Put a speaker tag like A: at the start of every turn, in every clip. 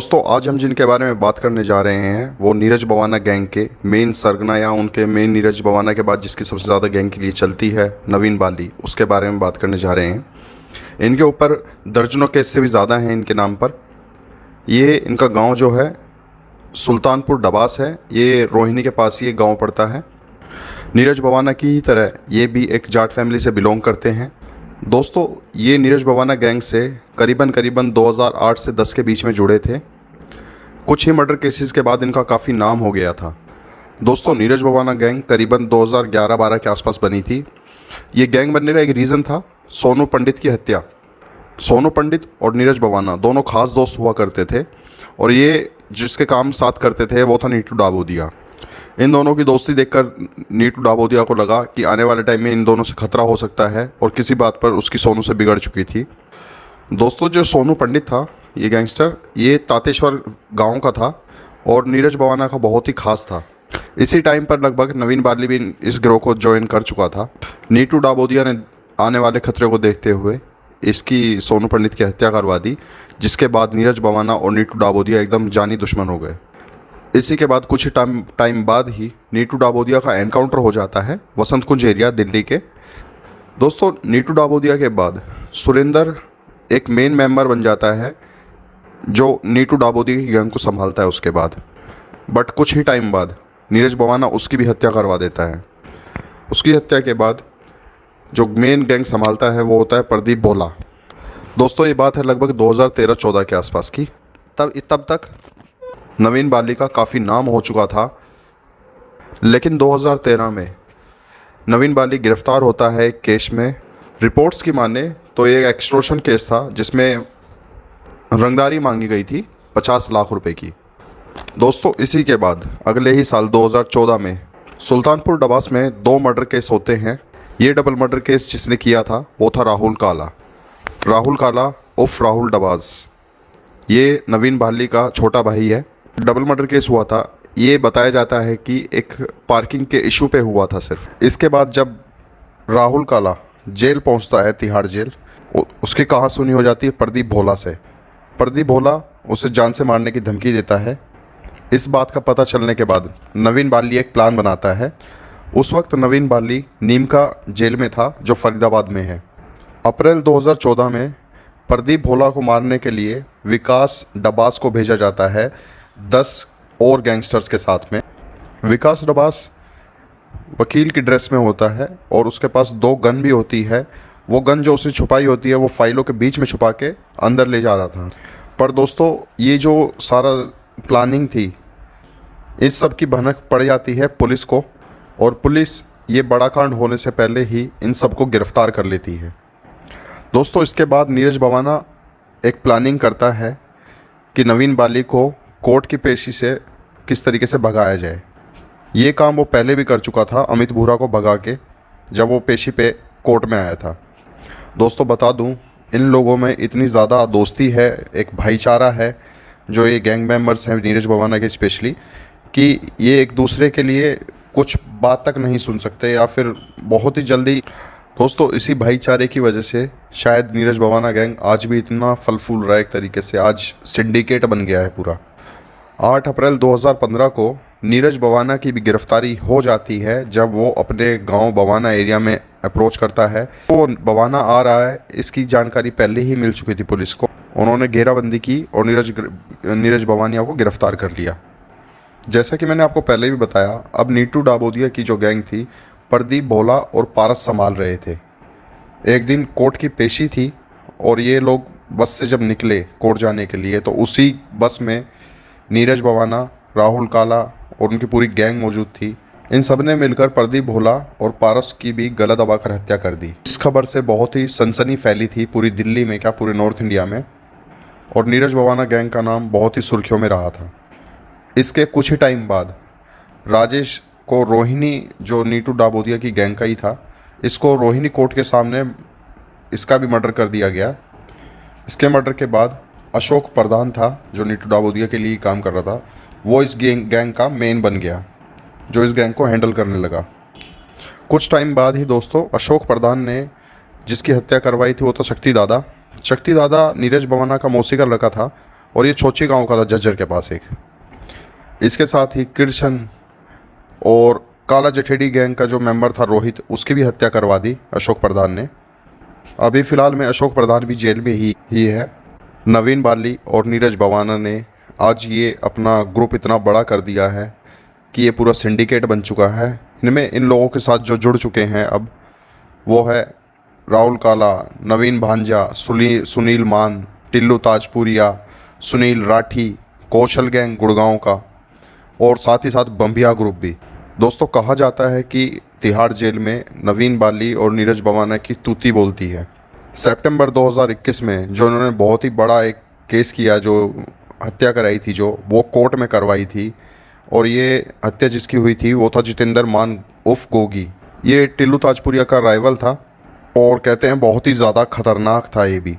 A: दोस्तों आज हम जिनके बारे में बात करने जा रहे हैं वो नीरज बवाना गैंग के मेन सरगना या उनके मेन नीरज बवाना के बाद जिसकी सबसे ज़्यादा गैंग के लिए चलती है नवीन बाली, उसके बारे में बात करने जा रहे हैं। इनके ऊपर दर्जनों केस से भी ज़्यादा हैं इनके नाम पर। ये इनका गांव जो है सुल्तानपुर डबास है, ये रोहिणी के पास ही एक गाँव पड़ता है। नीरज बवाना की ही तरह ये भी एक जाट फैमिली से बिलोंग करते हैं। दोस्तों ये नीरज बवाना गैंग से करीबन 2008 से 10 के बीच में जुड़े थे। कुछ ही मर्डर केसेस के बाद इनका काफ़ी नाम हो गया था। दोस्तों नीरज बवाना गैंग करीबन 2011-12 के आसपास बनी थी। ये गैंग बनने का एक रीज़न था सोनू पंडित की हत्या। सोनू पंडित और नीरज बवाना दोनों खास दोस्त हुआ करते थे और ये जिसके काम साथ करते थे वो था नीटू डाबोदिया। इन दोनों की दोस्ती देखकर नीटू डाबोदिया को लगा कि आने वाले टाइम में इन दोनों से खतरा हो सकता है और किसी बात पर उसकी सोनू से बिगड़ चुकी थी। दोस्तों जो सोनू पंडित था ये गैंगस्टर, ये तातेश्वर गांव का था और नीरज बवाना का बहुत ही खास था। इसी टाइम पर लगभग नवीन बाली भी इस गिरोह को ज्वाइन कर चुका था। नीटू डाबोदिया ने आने वाले खतरे को देखते हुए इसकी सोनू पंडित की हत्या करवा दी, जिसके बाद नीरज बवाना और नीटू डाबोदिया एकदम जानी दुश्मन हो गए। इसी के बाद कुछ टाइम बाद ही नीटू डाबोदिया का एनकाउंटर हो जाता है वसंत कुंज एरिया दिल्ली के। दोस्तों नीटू डाबोदिया के बाद सुरेंद्र एक मेन मेंबर बन जाता है जो नीटू डाबोदिया की गैंग को संभालता है उसके बाद। बट कुछ ही टाइम बाद नीरज बवाना उसकी भी हत्या करवा देता है। उसकी हत्या के बाद जो मेन गैंग संभालता है वो होता है प्रदीप भोला। दोस्तों ये बात है लगभग 2013-14 के आसपास की। तब तक नवीन बाली का काफ़ी नाम हो चुका था, लेकिन 2013 में नवीन बाली गिरफ्तार होता है एक केस में। रिपोर्ट्स की माने तो ये एक्सटॉर्शन केस था जिसमें रंगदारी मांगी गई थी 50 लाख रुपए की। दोस्तों इसी के बाद अगले ही साल 2014 में सुल्तानपुर डबास में 2 मर्डर केस होते हैं। ये डबल मर्डर केस जिसने किया था वो था राहुल काला उर्फ राहुल डबास। ये नवीन बाली का छोटा भाई है। डबल मर्डर केस हुआ था, ये बताया जाता है कि एक पार्किंग के इशू पे हुआ था सिर्फ। इसके बाद जब राहुल काला जेल पहुंचता है, तिहाड़ जेल, उसकी कहासुनी हो जाती है प्रदीप भोला से। प्रदीप भोला उसे जान से मारने की धमकी देता है। इस बात का पता चलने के बाद नवीन बाली एक प्लान बनाता है। उस वक्त नवीन बाली नीमका जेल में था जो फरीदाबाद में है। अप्रैल 2014 में प्रदीप भोला को मारने के लिए विकास डबास को भेजा जाता है 10 और गैंगस्टर्स के साथ में। विकास डबास वकील की ड्रेस में होता है और उसके पास 2 गन भी होती है। वो गन जो उसने छुपाई होती है वो फाइलों के बीच में छुपा के अंदर ले जा रहा था। पर दोस्तों ये जो सारा प्लानिंग थी, इस सब की भनक पड़ जाती है पुलिस को और पुलिस ये बड़ा कांड होने से पहले ही इन सबको गिरफ्तार कर लेती है। दोस्तों इसके बाद नीरज बवाना एक प्लानिंग करता है कि नवीन बाली को कोर्ट की पेशी से किस तरीके से भगाया जाए। ये काम वो पहले भी कर चुका था अमित बोहरा को भगा के, जब वो पेशी पे कोर्ट में आया था। दोस्तों बता दूं इन लोगों में इतनी ज़्यादा दोस्ती है, एक भाईचारा है जो ये गैंग मेंबर्स हैं नीरज बवाना के स्पेशली, कि ये एक दूसरे के लिए कुछ बात तक नहीं सुन सकते या फिर बहुत ही जल्दी। दोस्तों इसी भाईचारे की वजह से शायद नीरज बवाना गैंग आज भी इतना फल फूल रहा है, एक तरीके से आज सिंडिकेट बन गया है पूरा। 8 अप्रैल 2015 को नीरज बवाना की भी गिरफ्तारी हो जाती है जब वो अपने गांव बवाना एरिया में अप्रोच करता है। वो बवाना आ रहा है इसकी जानकारी पहले ही मिल चुकी थी पुलिस को। उन्होंने घेराबंदी की और नीरज बवानिया को गिरफ्तार कर लिया। जैसा कि मैंने आपको पहले भी बताया, अब नीटू डाबोदिया की जो गैंग थी प्रदीप भोला और पारस संभाल रहे थे। एक दिन कोर्ट की पेशी थी और ये लोग बस से जब निकले कोर्ट जाने के लिए तो उसी बस में नीरज बवाना, राहुल काला और उनकी पूरी गैंग मौजूद थी। इन सब ने मिलकर प्रदीप भोला और पारस की भी गला दबाकर हत्या कर दी। इस खबर से बहुत ही सनसनी फैली थी पूरी दिल्ली में, क्या पूरे नॉर्थ इंडिया में, और नीरज बवाना गैंग का नाम बहुत ही सुर्खियों में रहा था। इसके कुछ ही टाइम बाद राजेश को रोहिणी, जो नीटू डाबोदिया की गैंग का ही था, इसको रोहिणी कोर्ट के सामने इसका भी मर्डर कर दिया गया। इसके मर्डर के बाद अशोक प्रधान था जो नीटू डाबोदिया के लिए काम कर रहा था, वो इस गैंग का मेन बन गया जो इस गैंग को हैंडल करने लगा। कुछ टाइम बाद ही दोस्तों अशोक प्रधान ने जिसकी हत्या करवाई थी वो तो शक्ति दादा नीरज बवाना का मौसी का लड़का था। और ये छोची गांव का था, जज्जर के पास एक। इसके साथ ही कृष्ण और काला जठेड़ी गैंग का जो मेंबर था रोहित, उसकी भी हत्या करवा दी अशोक प्रधान ने। अभी फ़िलहाल में अशोक प्रधान भी जेल में ही है। नवीन बाली और नीरज भवाना ने आज ये अपना ग्रुप इतना बड़ा कर दिया है कि ये पूरा सिंडिकेट बन चुका है। इनमें इन लोगों के साथ जो जुड़ चुके हैं अब, वो है राहुल काला, नवीन भांजा, सुनील मान, टिल्लू ताजपुरिया, सुनील राठी, कौशल गैंग गुड़गांव का, और साथ ही साथ बम्बिया ग्रुप भी। दोस्तों, कहा जाता है कि तिहाड़ जेल में नवीन बाली और नीरज भवाना की तूती बोलती है। सितंबर 2021 में जो उन्होंने बहुत ही बड़ा एक केस किया, जो हत्या कराई थी, जो वो कोर्ट में करवाई थी, और ये हत्या जिसकी हुई थी वो था जितेंद्र मान उर्फ गोगी। ये टिल्लू ताजपुरिया का राइवल था और कहते हैं बहुत ही ज़्यादा खतरनाक था ये भी।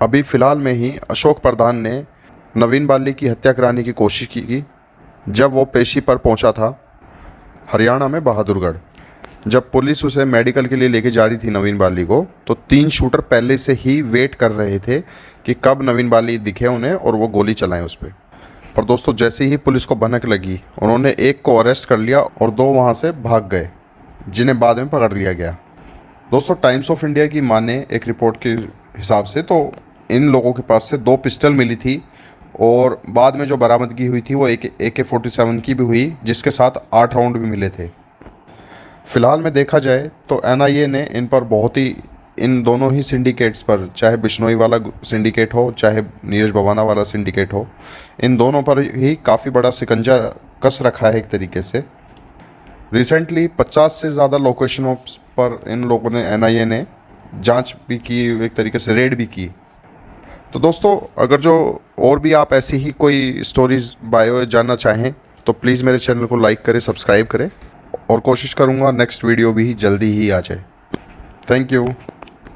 A: अभी फ़िलहाल में ही अशोक प्रधान ने नवीन बाली की हत्या कराने की कोशिश की जब वो पेशी पर पहुंचा था हरियाणा में बहादुरगढ़। जब पुलिस उसे मेडिकल के लिए लेके जा रही थी नवीन बाली को, तो 3 शूटर पहले से ही वेट कर रहे थे कि कब नवीन बाली दिखे उन्हें और वो गोली चलाएं उस पर। पर दोस्तों, जैसे ही पुलिस को भनक लगी, उन्होंने एक को अरेस्ट कर लिया और 2 वहाँ से भाग गए, जिन्हें बाद में पकड़ लिया गया। दोस्तों, टाइम्स ऑफ इंडिया की माने एक रिपोर्ट के हिसाब से तो इन लोगों के पास से 2 पिस्टल मिली थी, और बाद में जो बरामदगी हुई थी वो AK-47 की भी हुई, जिसके साथ 8 राउंड भी मिले थे। फ़िलहाल में देखा जाए तो NIA ने इन दोनों ही सिंडिकेट्स पर, चाहे बिश्नोई वाला सिंडिकेट हो चाहे नीरज भवाना वाला सिंडिकेट हो, इन दोनों पर ही काफ़ी बड़ा शिकंजा कस रखा है एक तरीके से। रिसेंटली 50 से ज़्यादा लोकेशनों पर इन लोगों ने, NIA ने जांच भी की, एक तरीके से रेड भी की। तो दोस्तों, अगर जो और भी आप ऐसी ही कोई स्टोरीज़ बायो जानना चाहें तो प्लीज़ मेरे चैनल को लाइक करें, सब्सक्राइब करें, और कोशिश करूँगा नेक्स्ट वीडियो भी जल्दी ही आ जाए। Thank you.